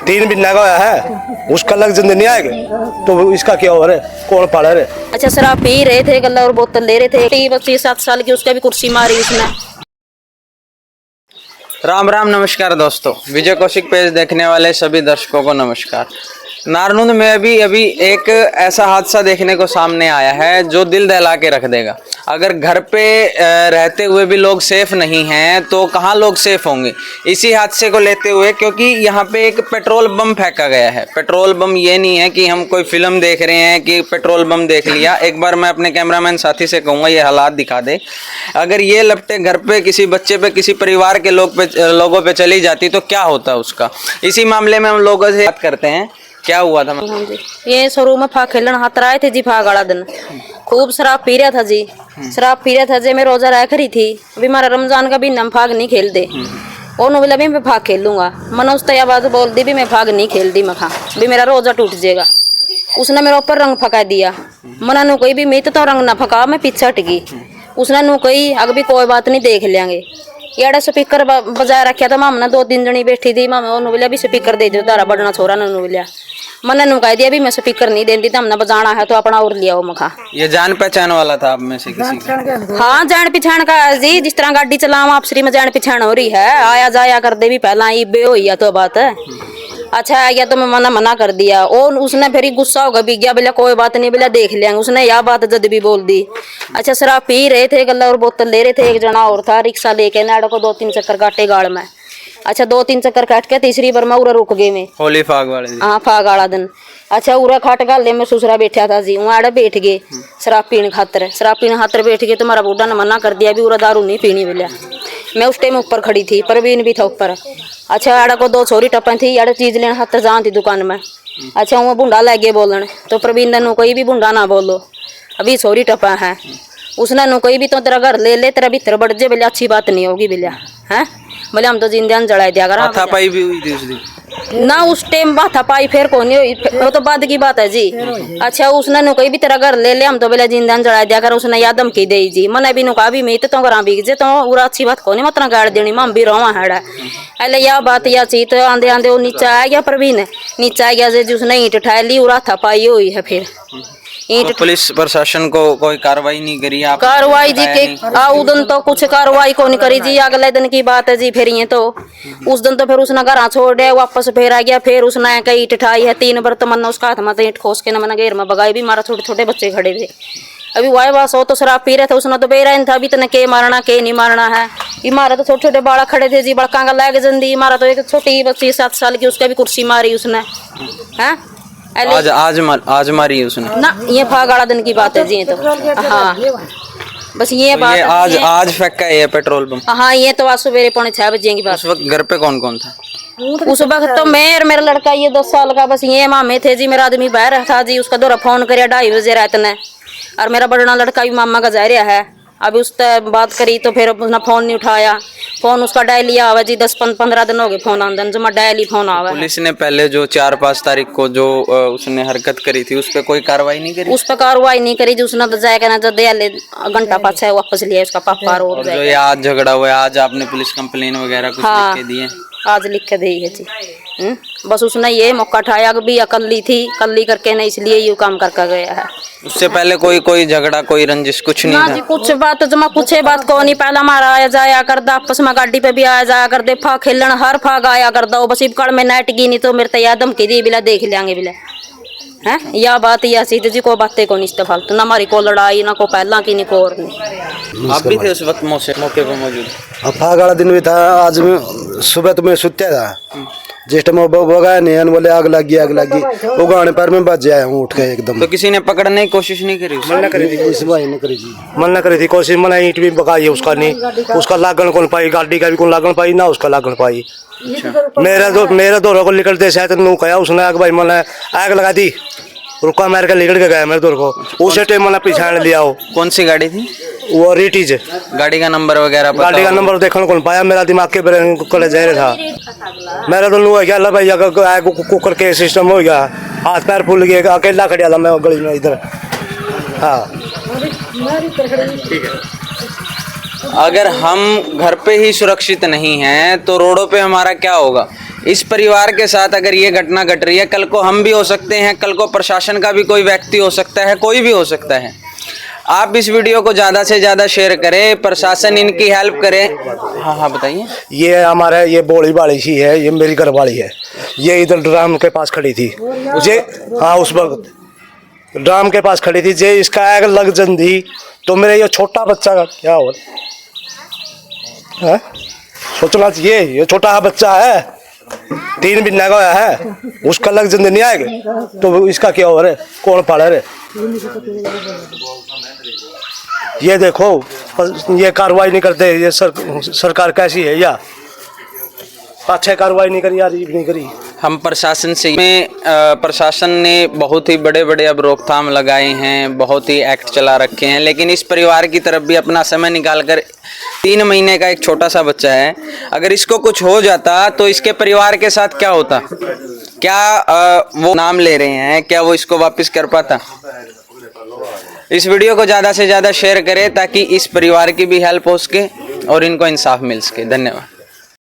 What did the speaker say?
3 महीना का होया है, उसका लग जिंदगी नहीं आएगा तो इसका क्या हो रहा है, कौन पाला रहे। अच्छा शराब पी रहे थे, गल्ला और बोतल ले रहे थे, बच्ची 7 साल की, उसका भी कुर्सी मारी उसने। राम राम नमस्कार दोस्तों, विजय कौशिक पेज देखने वाले सभी दर्शकों को नमस्कार। नारनूंद में अभी एक ऐसा हादसा देखने को सामने आया है जो दिल दहला के रख देगा। अगर घर पे रहते हुए भी लोग सेफ नहीं हैं तो कहाँ लोग सेफ होंगे। इसी हादसे को लेते हुए, क्योंकि यहाँ पे एक पेट्रोल बम फेंका गया है। पेट्रोल बम ये नहीं है कि हम कोई फिल्म देख रहे हैं कि पेट्रोल बम देख लिया। एक बार मैं अपने कैमरामैन साथी से कहूँगा ये हालात दिखा दे। अगर ये लपटे घर पे किसी बच्चे पे, किसी परिवार के लोगों पे चली जाती तो क्या होता उसका। इसी मामले में हम लोगों से बात करते हैं, क्या हुआ था। ये शोरूम में फाग खेलन हाथ आए थे जी, फाग वाला दिन खूब शराब पी रहा था जी। शराब पी रहा था जी, मैं रोजा रह करी थी। अभी हमारा रमजान का भी हम फाग नहीं खेल दे। और बोला भी मैं फाग खेल लूंगा। मैंने उस तया बात बोल दी भी मैं फाग नहीं खेल दी, मखा भी मेरा रोजा टूट जाएगा। उसने मेरे ऊपर रंग फका दिया। मना नु कोई भी मित तो रंग ना फका, मैं पीछे हट गई। उसने नु कोई अग भी कोई बात नहीं, देख लेंगे। याड़ा स्पीकर बजा रखा था मामना, 2-3 जनी बैठी थी। मामा उन्होंने बोलिया भी स्पीकर दे दो, तारा बड़ना छोरा ने बोलिया। मैंने नु कह दिया भी मैं स्पीकर नहीं देती, तो हमने बजाना है तो अपना और लिया। मखा ये जान पहचान वाला था आप में से किसी का? हाँ जान पहचान का जी। जिस तरह गाड़ी चलावा आपसरी में जान पहचान हो रही है, आया जाया कर दे भी पहला ही बे हो तो बात है। अच्छा आ गया तो मैं मना कर दिया। और उसने फिर गुस्सा होगा भी गया, बोला कोई बात नहीं, बोला देख लेंगे। उसने यह बात जद भी बोल दी। अच्छा शराब पी रहे थे, गल्ला और बोतल ले रहे थे। एक जना और था रिक्शा लेके, नाड़ो को 2-3 चक्कर काटे गाड़ में। अच्छा 2-3 चक्कर काट के तीसरी बार मैं उरा रुक गई में। होली फाग वाले दिन? हाँ फाग वाला दिन। अच्छा उरा खाट गाले में सुसरा बैठा था जी, वहाँ आड़े बैठ गए शराब पीने खातर। शराब पीने खातर बैठ गए तो हमारा बूढ़ा ने मना कर दिया भी उरा दारू नहीं पीनी। बोलिया मैं उस टाइम ऊपर खड़ी थी, परवीन भी था ऊपर। अच्छा आड़ा को 2 छोरी टपन थी, आड़े चीज लेने खातर जान थी दुकान में। अच्छा वो बुंडा लग गए बोलन, तो प्रवीण ने कोई भी बुंडा ना बोलो, अभी छोरी टपा है। उसने नु कोई भी तो तेरा घर ले ले, तेरा भीतर बढ़ जे, बोले अच्छी बात नहीं होगी। बोलिया है बोले हम तो जिंदान जला दिया कर। हाथापाई भी हुई थी उस दिन ना, उस टाइम हाथापाई फिर कौन हुई, वो तो बाद की बात है जी। अच्छा उसने नु कोई भी तेरा घर ले ले, हम तो बोले जिंदान जला दिया कर। उसने याद धमकी दी जी। मैंने भी नु कहा भी मैं तो घर बिक जे तो उरा अच्छी बात कौन मतलब गाड़ देनी, मैं भी रहा है। अले यह बात या चीज तो आंदे आंदे वो नीचे आ गया। प्रवीण नीचे आ गया जी, उसने ईंट उठा ली और हाथापाई हुई है। फिर तो पुलिस प्रशासन को कोई कार्रवाई नहीं करी? आप कार्रवाई जी के उदन तो कुछ कार्रवाई को नहीं करी जी। अगले दिन की बात है जी। फिर ये तो उस दिन तो फिर उसने घर छोड़ दिया, वापस फिर आ गया। फिर उसने कई ईंट उठाई है 3 बार, तो मैंने उसका हाथ में ईंट खोस के ना मैंने घेर में भगाई भी। मारा छोटे छोटे बच्चे खड़े थे। अभी वाई बास हो तो शराब पी रहे थे, उसने तो बेरा था अभी तने के मारना के नहीं मारना है। ये मारा तो छोटे छोटे बाड़ा खड़े थे जी, बड़का का लग जंदी। मारा तो एक छोटी बच्ची 7 साल की, उसका भी कुर्सी मारी उसने है। आज मारी उसने ना, ये फाग वाला दिन की बात है जी। तो हाँ बस ये बात ये आज फेंका है ये पेट्रोल बम? हाँ ये तो आज सवेरे 5:45 बजे की बात। उस वक्त घर पे कौन कौन था? उस वक्त तो मैं और मेरा लड़का ये 10 साल का, बस ये मामे थे जी। मेरा आदमी बाहर था जी, उसका दौरा फोन कर 2:30 बजे रात ने। और मेरा बड़ा लड़का भी मामा का जा रहा है। अभी उससे बात करी तो फिर उसने फोन नहीं उठाया। फोन उसका डायली आवा जी, 10-15 दिन हो गए फोन आंदन जमा डायली फोन आवा। पुलिस ने पहले जो 4-5 तारीख को जो उसने हरकत करी थी उस पर कोई कार्रवाई नहीं करी? उस पर कार्रवाई नहीं करी जी। उसने तो जाएगा ना, जब घंटा पाछा वापस लिया उसका पापा। और जो ये आज झगड़ा हुआ है, आज आपने पुलिस कंप्लेन वगैरह कुछ लिख के दिए? आज लिख के दी है जी। बस उसने ये मौका उठाया कि भी अकल्ली थी, कल्ली करके नहीं, इसलिए ये काम करके गया है। उससे पहले कोई झगड़ा, कोई रंजिश कुछ नहीं था? जी कुछ बात जमा कुछ बात को नहीं। पहला हमारा आया जाया कर दे, आपस में गाड़ी पे भी आया जाया कर दे, फाग खेलन हर फाग आया कर दो। बस इबकड़ में नाट की नहीं तो मेरे तैयार धमकी दी बिला देख लेंगे बिला है। या बात या सीधी जी, को बातें को नहीं फालतू, ना हमारी को लड़ाई ना को पहला की नहीं को और नहीं। आप भी थे उस वक्त मौके पर मौजूद? फाग वाला दिन भी था। आज में सुबह तो मैं सुत्या था, जिस टाइम बगाया नहीं बोले आग लग गई। वो गाने पर मैं बच जाया हूँ उठ के एकदम। तो किसी ने पकड़ने की कोशिश नहीं करी? मन करी थी इस भाई ने करी जी, मन करी थी कोशिश। मैंने ईंट भी बगाई है उसका, नहीं उसका लागन कौन पाई, गाड़ी का भी कौन लागन पाई, ना उसका लागन पाई। मेरे दौरों को निकलते शायद नू कहा उसने आग भाई मैंने आग लगा दी, रुका मार के निकल के गया मेरे दौर को। उसे टाइम मैंने पीछाड़ लिया। हो कौन सी गाड़ी थी वो? रीटीज। गाड़ी का नंबर वगैरह? गाड़ी का नंबर देखने कौन पाया, मेरा दिमाग के कले जा रहा था। मेरा तो हो गया भाई कुकर के सिस्टम हो गया, हाथ पैर फूल गए, अकेला खड़ा था मैं गली में इधर। हाँ ठीक है। अगर हम घर पे ही सुरक्षित नहीं हैं तो रोडों पे हमारा क्या होगा? इस परिवार के साथ अगर ये घटना घट रही है, कल को हम भी हो सकते हैं, कल को प्रशासन का भी कोई व्यक्ति हो सकता है, कोई भी हो सकता है। आप इस वीडियो को ज़्यादा से ज़्यादा शेयर करें, प्रशासन इनकी हेल्प करे। हाँ हाँ बताइए। ये हमारा ये बोली वाली सी है, ये मेरी घरवाली है। ये इधर ड्राम के पास खड़ी थी, ये हाँ उस वक्त ड्राम के पास खड़ी थी। जे इसका आग लग जंदी तो मेरे ये छोटा बच्चा का क्या हो, सोचना चाहिए। ये छोटा सा बच्चा है, 3 महीने का है, उसका लग जंदी नहीं आएगा तो इसका क्या हो रहा है, कौन पाले रे। ये देखो ये कार्रवाई नहीं करते, ये सरकार कैसी है या अच्छे कार्रवाई नहीं करी यार, ये भी नहीं करी। हम प्रशासन से में प्रशासन ने बहुत ही बड़े बड़े अब रोकथाम लगाए हैं, बहुत ही एक्ट चला रखे हैं, लेकिन इस परिवार की तरफ भी अपना समय निकालकर 3 महीने का एक छोटा सा बच्चा है, अगर इसको कुछ हो जाता तो इसके परिवार के साथ क्या होता। क्या वो नाम ले रहे हैं, क्या वो इसको वापस कर पाता। इस वीडियो को ज़्यादा से ज़्यादा शेयर करें ताकि इस परिवार की भी हेल्प हो सके और इनको इंसाफ मिल सके। धन्यवाद।